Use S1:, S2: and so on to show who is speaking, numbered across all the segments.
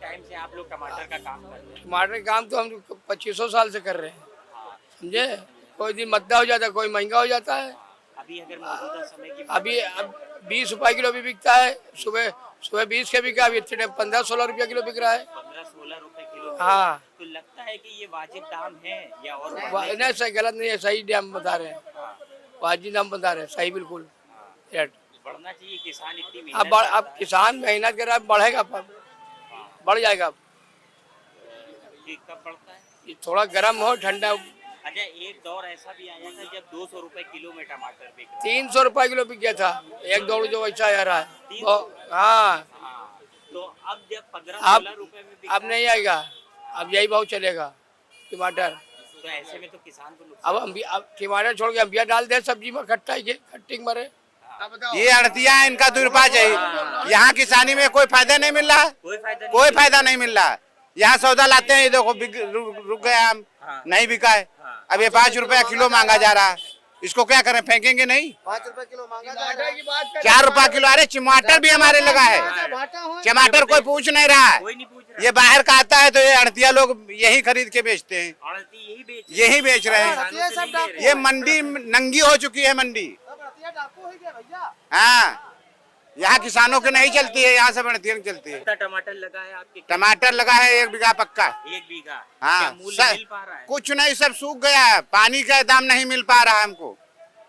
S1: Time से आप लोग टमाटर का काम कर रहे हैं?
S2: टमाटर का काम तो हम 2500 साल से कर रहे हैं,
S1: हाँ,
S2: समझे। कोई दिन महंगा हो जाता है, कोई महंगा हो जाता है।
S1: अभी अगर मौजूदा समय की
S2: अभी अब 20 रुपए किलो भी बिकता है, सुबह सुबह 20 के बिका, अभी 15-16 रुपया किलो बिक रहा है।
S1: 15-16 रुपए किलो।
S2: हाँ,
S1: तो लगता है कि ये वाजिब दाम है या और
S2: नहीं सही गलत नहीं है, सही दाम बता रहे हैं, वाजिब दाम बता रहे हैं, सही बिल्कुल रेट।
S1: बढ़ना चाहिए, किसान इतनी
S2: अब
S1: मेहनत करता
S2: अब किसान मेहनत कर रहा है, बढ़ेगा, बढ़ जाएगा। अब
S1: है कि कब बढ़ता है?
S2: ये थोड़ा गर्म हो, ठंडा।
S1: अच्छा, एक दौर ऐसा भी आया था जब 200 रुपए किलो में टमाटर बिक रहा
S2: 300 रुपए किलो बिक गया था, एक दौड़ जो वैसा आ रहा है।
S1: 300?
S2: हाँ,
S1: हाँ, तो अब जब 15-16 रुपए में बिक
S2: अब नहीं आएगा, अब यही भाव चलेगा टमाटर।
S1: तो ऐसे में तो किसान को
S2: अब टमाटर छोड़ के अम्बिया डाल दे सब्जी में, खट्टी मरे।
S3: ये अड़तिया है, इनका दुरुपयोग है। यहाँ किसानी में कोई फायदा नहीं मिल रहा है, कोई फायदा नहीं मिल रहा है। यहाँ सौदा लाते हैं, ये देखो रुक गया, हम नहीं बिका है। अब ये 5 रुपया किलो मांगा जा रहा है, इसको क्या करें, फेंकेंगे नहीं?
S4: 5 रुपए किलो मांगा जा रहा है।
S3: 4 रुपया किलो। अरे टमाटर भी हमारे लगा है, टमाटर कोई पूछ नहीं रहा है।
S1: कोई नहीं पूछ रहा।
S3: ये बाहर का आता है तो ये अड़तिया लोग यही खरीद के बेचते हैं,
S1: आड़ती
S3: यही बेच रहे हैं। ये मंडी नंगी हो चुकी है मंडी। हाँ, यहाँ किसानों की नहीं चलती है, यहाँ सब अड़तिया चलती है।
S1: कितना टमाटर लगा है आपके?
S3: टमाटर लगा है 1 बीघा पक्का।
S1: 1 बीघा।
S3: हाँ,
S1: क्या मूल्य मिल पा रहा है?
S3: कुछ नहीं, सब सूख गया है, पानी का दाम नहीं मिल पा रहा है हमको।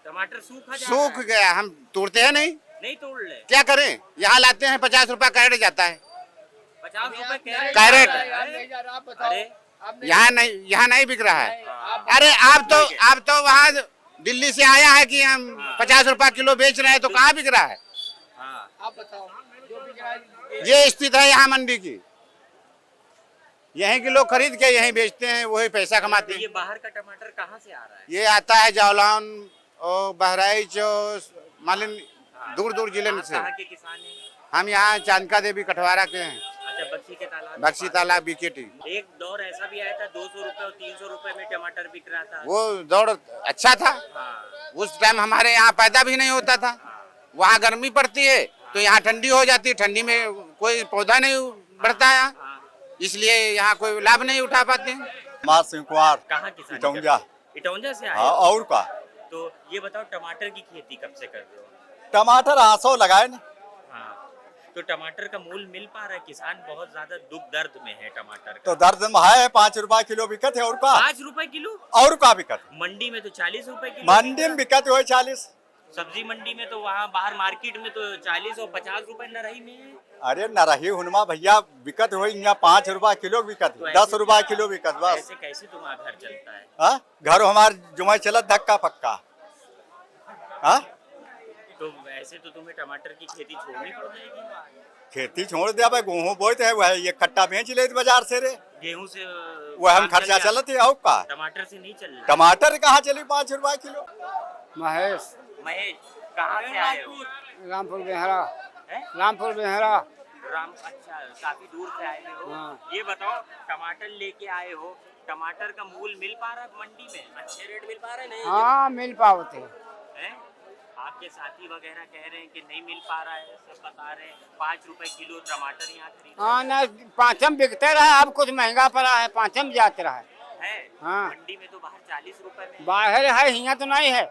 S1: टमाटर सूखा जा
S3: सूख
S1: रहा है?
S3: गया, हम तोड़ते हैं नहीं
S1: तोड़ ले।
S3: क्या करें। यहाँ लाते हैं 50 रुपया कैरेट जाता है,
S1: 50 रुपए
S3: कैरेट।
S1: अरे
S3: यहाँ नहीं बिक रहा है। अरे आप तो वहाँ दिल्ली से आया है कि हम 50 रुपया किलो बेच रहे हैं, तो कहाँ बिक रहा है?
S1: हाँ,
S2: आप बताओ जो बिक रहा है।
S3: ये स्थिति है यहाँ मंडी की। यहीं के लोग खरीद के यहीं बेचते हैं, वही पैसा कमाते
S1: तो
S3: हैं।
S1: ये बाहर का टमाटर कहाँ से आ रहा है?
S3: ये आता है जालौन और बहराइच और मालिन, दूर दूर जिले में से।
S1: कहाँ के किसान हैं?
S3: हम यहाँ चांदका देवी कठवारा के हैं,
S1: अच्छा, बक्सी के तालाब।
S3: बक्सी तालाब बीकेटी।
S1: एक दौर ऐसा भी आया था 200 रुपए और 300 रुपए में टमाटर बिक रहा था।
S3: वो दौड़ अच्छा था,
S1: हाँ,
S3: उस टाइम हमारे यहाँ पैदा भी नहीं होता था। वहाँ गर्मी पड़ती है तो यहाँ ठंडी हो जाती है, ठंडी में कोई पौधा नहीं बढ़ता है, इसलिए यहाँ कोई लाभ नहीं उठा पाते हैं।
S5: मार सिंह कुमार,
S1: कहाँ किसान? इटौंजा से आए
S5: हाँ,
S1: हो?
S5: और का
S1: तो ये बताओ, टमाटर की खेती कब से कर रहे हो?
S5: टमाटर 800 लगाए ना।
S1: हाँ, तो टमाटर का मूल मिल पा रहा है? किसान बहुत ज्यादा दुख दर्द में है टमाटर का।
S5: तो दर्द में है, 5 रुपया किलो बिकत है, और का
S1: 5 रुपए किलो?
S5: और का बिकत।
S1: मंडी में तो 40 रुपए किलो।
S5: मंडी में बिकत हो 40।
S1: सब्जी मंडी में तो वहाँ बाहर मार्केट में तो 40 और 50 रुपए नरही में है।
S5: अरे न रही हुनमा भैया, बिकत हो यहाँ 5 रुपया किलो बिकत,
S1: तो
S5: 10 रुपया किलो बिकत बस।
S1: ऐसे कैसे तुम्हारा घर चलता है?
S5: हाँ, घर हमार जुमा चलत धक्का पक्का। हाँ,
S1: तो ऐसे तो तुम्हें टमाटर की खेती छोड़नी पड़ जाएगी।
S5: खेती छोड़ दिया भाई, गेहूँ बोते है, वह ये कट्टा बेच ले बाजार से रे,
S1: गेहूं से
S5: वह हम
S1: काम
S5: खर्चा
S1: चल
S5: चलत है। और का
S1: टमाटर से नहीं चल रहा।
S5: टमाटर कहाँ चली 5 रुपया किलो।
S2: महेश,
S1: महेश, कहाँ से आए हो?
S2: रामपुर बेहरा,
S1: हैं?
S2: रामपुर बेहरा।
S1: अच्छा, काफी दूर से आए हो।
S2: हाँ।
S1: ये बताओ, टमाटर लेके आए हो, टमाटर का मूल मिल पा रहा है मंडी में? अच्छे रेट मिल पा रहे नहीं?
S2: हाँ, मिल पाते
S1: हैं? आपके साथी वगैरह कह रहे हैं कि नहीं मिल पा रहा है, सब बता रहे हैं 5 रुपए किलो टमाटर यहाँ खरीद।
S2: हाँ ना, पाँचम बिकते रहा, अब कुछ महंगा पड़ा है, पाँचम जाते रहा
S1: है।
S2: हाँ,
S1: मंडी में तो बाहर 40 रुपए में।
S2: बाहर है, यहाँ तो नहीं है।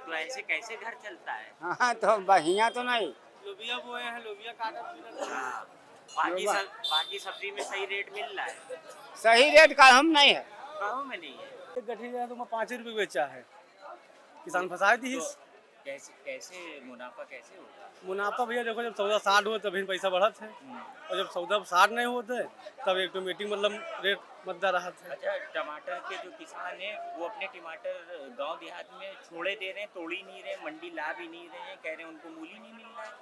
S1: तो ऐसे कैसे घर चलता है?
S2: हाँ, तो यहाँ तो नहीं।
S4: लोबिया बोए हैं, लोबिया काटा।
S1: बाकी सब्जी में सही रेट मिल रहा है?
S2: सही रेट का हम नहीं है,
S1: गाँव में नहीं है।
S4: गठी तो 5 रुपए बेचा है, किसान फंसा दी।
S1: तो कैसे मुनाफा कैसे होगा?
S4: मुनाफा भैया देखो, जब सौदा 60 हो तभी पैसा बढ़त है, और जब सौदा 60 नहीं होते तब ऑटोमेटिक मतलब रेट मद्दा रहा है।
S1: अच्छा, टमाटर के जो किसान हैं वो अपने टमाटर गांव देहात में छोड़े दे रहे हैं, तोड़ी नहीं रहे, मंडी ला भी नहीं रहे हैं, कह रहे हैं उनको मूल ही नहीं मिल रहा है।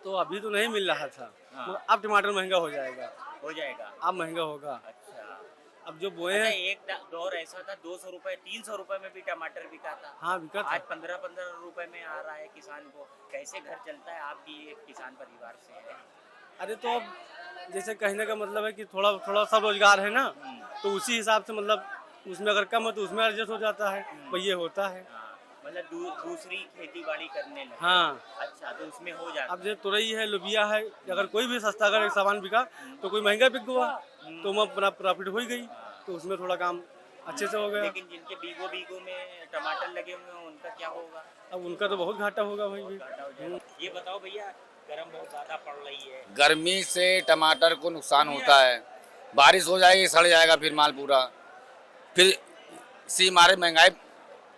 S4: तो अभी तो नहीं मिल रहा था।
S1: हाँ।
S4: अब टमाटर महंगा हो जाएगा,
S1: हो जाएगा,
S4: अब महंगा होगा।
S1: अच्छा,
S4: अब जो बोए
S1: अच्छा,
S4: हैं।
S1: एक दौर ऐसा था 200 रुपए 300 रुपए में भी टमाटर बिका था।
S4: हाँ, बिका था।
S1: आज 15-15 रुपए में आ रहा है किसान को। कैसे घर चलता है? आपकी एक किसान परिवार से है।
S4: अरे तो अब जैसे कहने का मतलब है कि थोड़ा थोड़ा सा रोजगार है ना, तो उसी हिसाब से मतलब उसमें अगर कम हो तो उसमें एडजस्ट हो जाता है, तो ये होता है।
S1: मतलब दूसरी खेती बाड़ी करने लगे।
S4: हाँ।
S1: अच्छा, तो उसमें हो जाता
S4: अब जैसे तुरई है, लोबिया है, अगर कोई भी सस्ता अगर एक सामान बिका तो कोई महंगा बिक गया तो वहाँ अपना प्रॉफिट हो ही गई, तो उसमें थोड़ा काम अच्छे से हो गया।
S1: लेकिन जिनके बीघों बीघों में टमाटर लगे हुए हैं उनका क्या होगा?
S4: अब उनका तो बहुत घाटा होगा भाई भी।
S1: घाटा हो जाएगा। ये बताओ भैया, गर्म बहुत ज्यादा पड़ रही है।
S6: गर्मी से टमाटर को नुकसान होता है, बारिश हो जाएगी सड़ जाएगा फिर माल पूरा, फिर इसी मारे महंगाई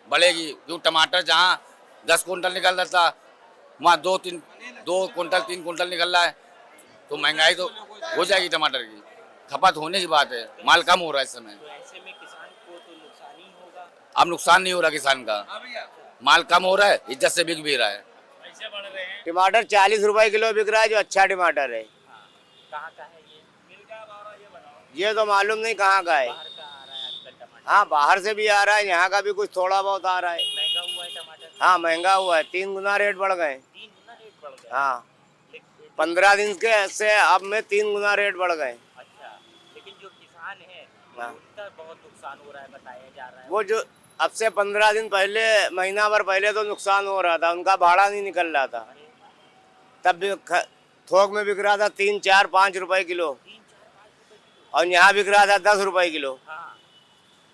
S6: बढ़ेगी। जो टमाटर जहाँ 10 कुंटल निकल रहा था वहाँ 2 कुंटल 3 कुंटल निकल रहा है, तो महंगाई तो हो जाएगी। टमाटर की खपत होने की बात है, माल कम हो रहा है इस समय।
S1: तो ऐसे में किसान को तो नुकसान ही होगा।
S6: अब नुकसान नहीं हो रहा किसान का, माल कम हो रहा है, इज्जत से बिक भी रहा है।
S1: पैसे बढ़ रहे हैं।
S7: टमाटर 40 रुपए किलो बिक रहा है, जो अच्छा टमाटर है।
S1: कहाँ का है ये? मिल का बारह, ये बताओ।
S7: ये तो मालूम नहीं कहाँ का है।
S1: बाहर का आ रहा है आजकल टमाटर।
S7: हाँ, बाहर से भी आ रहा है, यहाँ का भी कुछ थोड़ा बहुत आ रहा है।
S1: महंगा हुआ है टमाटर।
S7: हाँ, महंगा हुआ है, 3 गुना रेट बढ़ गए।
S1: 3 गुना रेट बढ़ गया।
S7: हाँ, 15 दिन के से अब में 3 गुना रेट बढ़ गए।
S1: अच्छा, लेकिन जो किसान है
S7: हाँ।
S1: उनका बहुत नुकसान हो रहा है, बताया जा रहा है।
S7: वो जो अब से 15 दिन पहले, महीना भर पहले तो नुकसान हो रहा था, उनका भाड़ा नहीं निकल रहा था। तब भी थोक में बिक रहा था 3, 4, 5 रुपए किलो,
S1: 3, 4, 5 रुपए किलो।
S7: और यहाँ बिक रहा था 10 रुपए किलो।
S1: हाँ,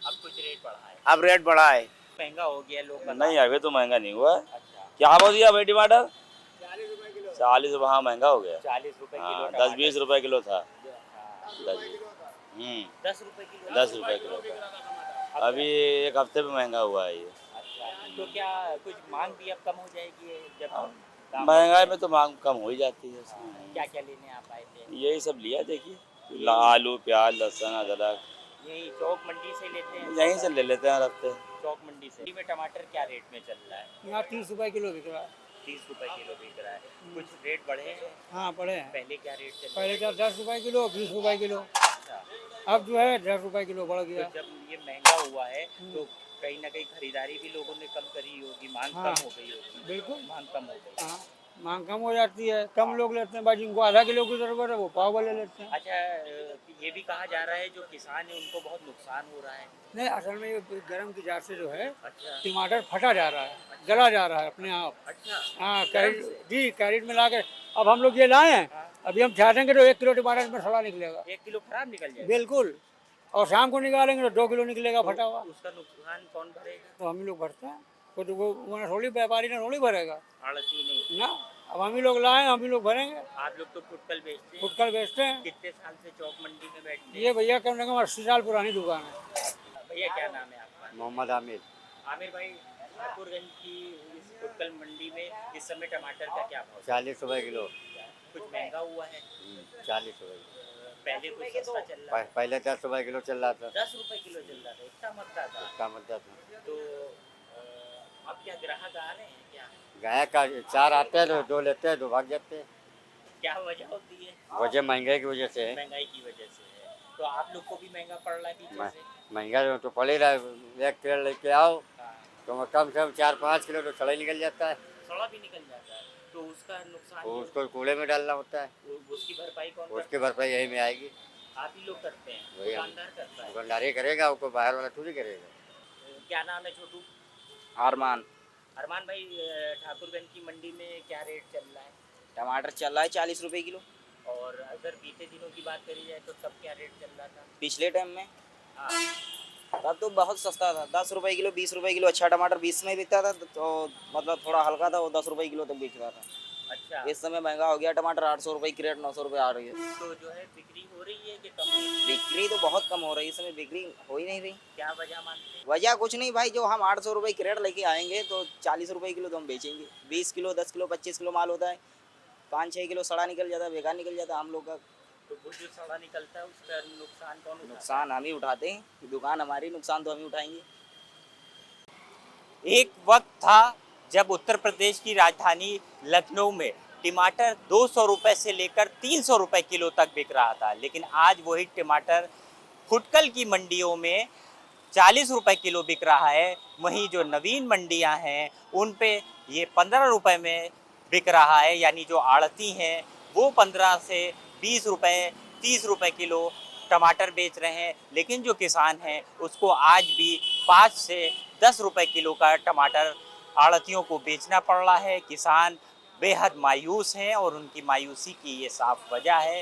S1: अब कुछ रेट बढ़ा है।
S7: अब रेट बढ़ा है।
S1: महंगा हो गया लोग।
S8: नहीं, अभी तो महंगा नहीं हुआ है।
S1: अच्छा,
S8: क्या भाव दिया भाई टमाटर? 40 रुपये। हाँ, महंगा हो गया।
S1: 40 रुपए किलो।
S8: हाँ, 10-20 रुपए किलो था।
S1: हाँ,
S8: 10
S1: रुपए किलो।
S8: 10 रुपए किलो था। अभी एक हफ्ते में महंगा हुआ है ये।
S1: अच्छा, तो क्या कुछ मांग भी अब कम हो जाएगी जब दाम-
S8: महंगाई में तो मांग कम हो ही जाती है।
S1: क्या क्या लेने आप आए थे?
S8: यही सब लिया देखिए, आलू, प्याज, लहसुन, अदरक,
S1: यही चौक मंडी से लेते हैं?
S8: यहीं से ले लेते हैं हर हफ्ते।
S1: चौक मंडी से। मंडी में टमाटर क्या रेट में चल रहा है?
S4: यहाँ 30 रुपए किलो बिक रहा है।
S1: 30 रुपए किलो बिक रहा है। कुछ रेट बढ़े हैं?
S4: हाँ, पड़े हैं।
S1: पहले क्या रेट चल रहा
S4: पहले तो 10 रुपए किलो, 20 रुपए किलो,
S1: था?
S4: अब जो है 10 रुपए किलो बढ़ गया।
S1: तो जब ये महंगा हुआ है तो कहीं ना कहीं खरीदारी भी लोगों ने कम करी होगी, मांग
S4: हाँ।
S1: कम हो गई होगी।
S4: बिल्कुल।
S1: मांग कम हो गई।
S4: हाँ, मांग कम हो जाती है, कम लोग लेते हैं भाई, जिनको आधा किलो की जरूरत है वो पाव वाले लेते हैं।
S1: अच्छा, ये भी कहा जा रहा है जो किसान है उनको बहुत नुकसान हो रहा है।
S4: नहीं, असल में ये गर्म की जार से जो है
S1: अच्छा।
S4: टमाटर फटा जा रहा है, गला जा रहा है अपने आप।
S1: अच्छा।
S4: हाँ, कैरेट जी, कैरेट में ला के अब हम लोग ये लाए हैं, अभी हम छाटेंगे तो 1 किलो टमाटर में सड़ा निकलेगा।
S1: 1 किलो खराब निकल जाएगा।
S4: बिल्कुल, और शाम को निकालेंगे तो 2 किलो निकलेगा फटा हुआ।
S1: उसका नुकसान कौन भरेगा?
S4: तो हम ही लोग भरते हैं, तो वो थोड़ी व्यापारी ने थोड़ी भरेगा
S1: आड़ती नहीं।
S4: ना। अब हम ही लोग लाए, हम ही लोग भरेंगे।
S1: आप लोग तो फुटकल बेचते हैं।
S4: फुटकर बेचते हैं।
S1: कितने साल से चौक मंडी में बैठते हैं?
S4: ये भैया कम से कम 80 साल पुरानी दुकान है।
S1: भैया क्या नाम है आपका?
S7: मोहम्मद आमिर।
S1: आमिर भाई, ठाकुरगंज की इस फुटकल मंडी में इस समय टमाटर का क्या भाव है?
S7: 40 रुपए किलो।
S1: कुछ महंगा हुआ है?
S7: 40 रुपए।
S1: पहले कुछ सस्ता चल रहा है।
S7: पहले 10 रुपए किलो चल रहा था।
S1: 10 रुपए किलो चल रहा था, इतना मक्का था।
S7: इसका मतलब
S1: तो अब क्या ग्राहक आ रहे हैं क्या?
S7: गाय का 4 आते हैं तो 2 लेते हैं, 2 भाग जाते हैं।
S1: क्या वजह होती है?
S7: वजह महंगाई की वजह से है।
S1: महंगाई की वजह से है। तो आप लोग को भी महंगा पड़ रहा है पीछे से?
S7: महंगा तो पड़ ही रहा है। 1 किलो लेके आओ
S1: हाँ।
S7: तो कम से कम 4-5 किलो तो सड़ा निकल जाता है।
S1: सड़ा भी निकल जाता है, तो उसका नुकसान
S7: तो उसको कूड़े में डालना होता है,
S1: उसकी भरपाई कौन करता
S7: उसकी भरपाई यही में आएगी।
S1: है? आप ही लोग करते हैं?
S7: वही हम।
S1: दुकानदार करता है?
S7: दुकानदारी करेगा, उसको बाहर वाला थोड़ी करेगा।
S1: क्या नाम है छोटू?
S8: अरमान।
S1: अरमान भाई, ठाकुरगंज की मंडी में क्या रेट चल रहा है?
S9: टमाटर चल रहा है 40 रुपए किलो।
S1: और अगर बीते दिनों की बात करी जाए तो तब क्या रेट चल रहा था?
S9: पिछले टाइम में
S1: हाँ।
S9: तब तो बहुत सस्ता था, 10 रुपए किलो, 20 रुपए किलो। अच्छा टमाटर 20 में बिकता था, तो मतलब थोड़ा हल्का था, वो 10 रुपए किलो तक बिक रहा था।
S1: अच्छा,
S9: इस समय महंगा हो गया टमाटर, 800 रुपए क्रेट, 900 रुपए आ रही है।
S1: तो जो है बिक्री हो रही है कि कम?
S9: बिक्री तो बहुत कम हो रही है इस समय, बिक्री हो ही नहीं रही।
S1: क्या वजह मानते हैं?
S9: वजह कुछ नहीं भाई, जो हम 800 रुपए क्रेट लेके आएंगे तो 40 रुपए किलो तो हम बेचेंगे। 20 किलो, 10 किलो, 25 किलो माल होता है, 5-6 किलो सड़ा निकल जाता है, बेकार निकल जाता है हम लोग का।
S1: तो वो जो सड़ा निकलता है उसका नुकसान कौन उठाता है?
S9: नुकसान हम ही उठाते हैं, दुकान हमारी, नुकसान तो हम ही उठाएंगे।
S1: एक वक्त था जब उत्तर प्रदेश की राजधानी लखनऊ में टमाटर 200 रुपए से लेकर 300 रुपए किलो तक बिक रहा था, लेकिन आज वही टमाटर फुटकल की मंडियों में 40 रुपए किलो बिक रहा है। वहीं जो नवीन मंडियां हैं उन पे ये 15 रुपए में बिक रहा है, यानी जो आड़ती हैं वो 15 से 20 रुपए, 30 रुपए किलो टमाटर बेच रहे हैं। लेकिन जो किसान हैं उसको आज भी 5 से 10 रुपए किलो का टमाटर आड़तियों को बेचना पड़ रहा है। किसान बेहद मायूस हैं और उनकी मायूसी की ये साफ वजह है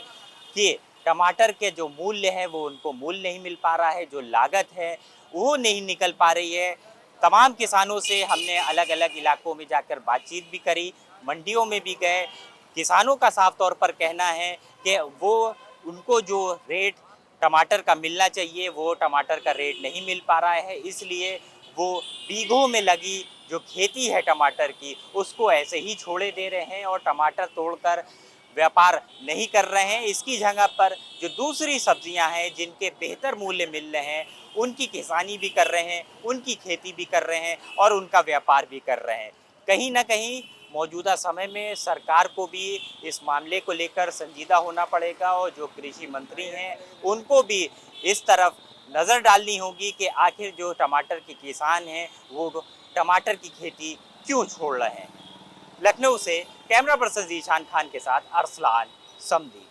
S1: कि टमाटर के जो मूल्य है वो उनको मूल्य नहीं मिल पा रहा है, जो लागत है वो नहीं निकल पा रही है। तमाम किसानों से हमने अलग अलग इलाकों में जाकर बातचीत भी करी, मंडियों में भी गए। किसानों का साफ तौर पर कहना है कि वो उनको जो रेट टमाटर का मिलना चाहिए वो टमाटर का रेट नहीं मिल पा रहा है, इसलिए वो बीघों में लगी जो खेती है टमाटर की उसको ऐसे ही छोड़े दे रहे हैं और टमाटर तोड़कर व्यापार नहीं कर रहे हैं। इसकी जगह पर जो दूसरी सब्जियां हैं जिनके बेहतर मूल्य मिल रहे हैं उनकी किसानी भी कर रहे हैं, उनकी खेती भी कर रहे हैं और उनका व्यापार भी कर रहे हैं। कहीं ना कहीं मौजूदा समय में सरकार को भी इस मामले को लेकर संजीदा होना पड़ेगा और जो कृषि मंत्री हैं उनको भी इस तरफ नज़र डालनी होगी कि आखिर जो टमाटर के किसान हैं वो टमाटर की खेती क्यों छोड़ रहे हैं। लखनऊ से कैमरा पर्सन जीशान खान के साथ अरसलान समदी।